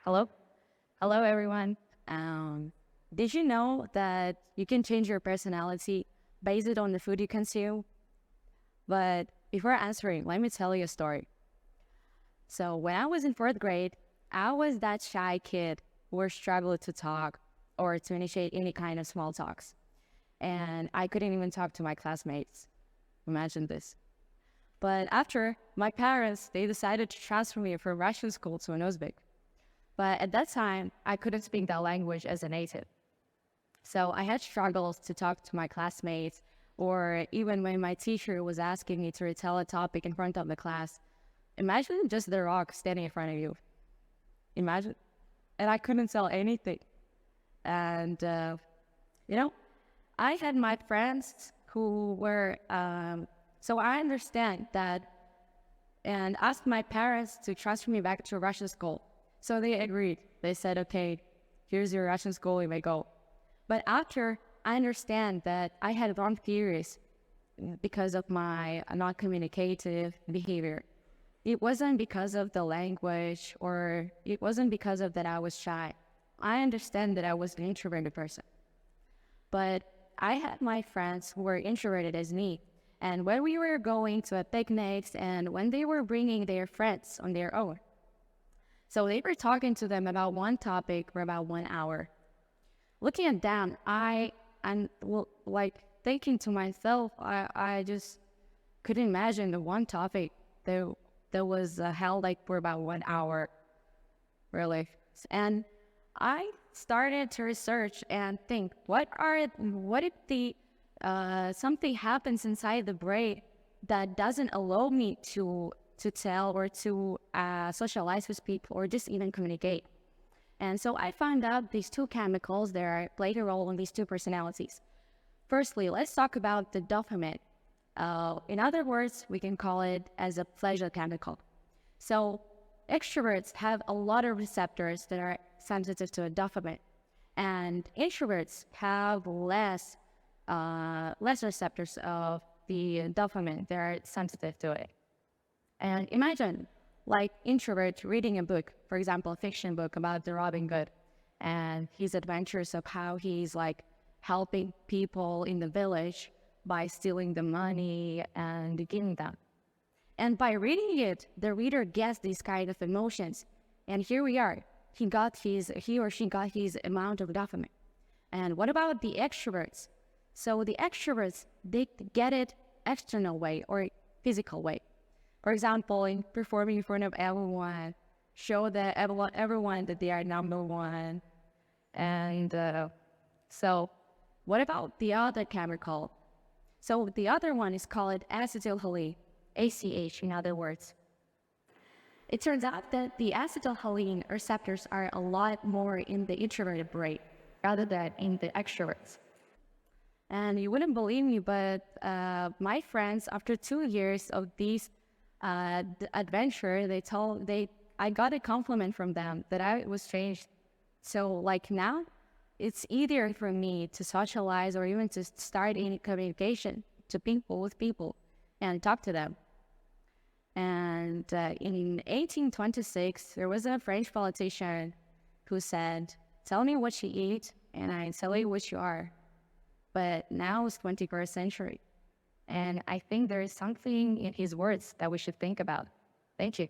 Hello? Hello, everyone. Did you know that you can change your personality based on the food you consume? But before answering, let me tell you a story. So when I was in fourth grade, I was that shy kid who struggled to talk or to initiate any kind of small talks. And I couldn't even talk to my classmates. Imagine this. But after, my parents, they decided to transfer me from Russian school to an Uzbek. But at that time, I couldn't speak that language as a native. So I had struggles to talk to my classmates, or even when my teacher was asking me to retell a topic in front of the class. Imagine just the rock standing in front of you. Imagine. And I couldn't tell anything. And, you know, I had my friends who were, so I understand that, and asked my parents to transfer me back to Russian school. So they agreed. They said, okay, here's your Russian school, you may go. But after, I understand that I had wrong theories because of my non-communicative behavior. It wasn't because of the language, or it wasn't because of that I was shy. I understand that I was an introverted person. But I had my friends who were introverted as me. And when we were going to a picnics and when they were bringing their friends on their own, so they were talking to them about one topic for about 1 hour. Looking at them, I'm thinking to myself, I just couldn't imagine the one topic that was held like for about 1 hour, really. And I started to research and think, what if something happens inside the brain that doesn't allow me to tell or to socialize with people or just even communicate. And so I found out these two chemicals that play a role in these two personalities. Firstly, let's talk about the dopamine. In other words, we can call it as a pleasure chemical. So extroverts have a lot of receptors that are sensitive to a dopamine, and introverts have less receptors of the dopamine that are sensitive to it. And imagine, like, introvert reading a book, for example, a fiction book about the Robin Hood and his adventures of how he's like helping people in the village by stealing the money and giving them. And by reading it, the reader gets these kind of emotions. And here we are. He or she got his amount of dopamine. And what about the extroverts? So the extroverts, they get it external way or physical way. For example, in performing in front of everyone, show that everyone that they are number one. And so what about the other chemical? So the other one is called acetylcholine, ACH in other words. It turns out that the acetylcholine receptors are a lot more in the introverted brain rather than in the extroverts. And you wouldn't believe me, but my friends, after 2 years of these adventure, I got a compliment from them that I was changed. So like now, it's easier for me to socialize or even to start any communication with people and talk to them. And in 1826, there was a French politician who said, "Tell me what you eat, and I tell you what you are." But now it's 21st century. And I think there is something in his words that we should think about. Thank you.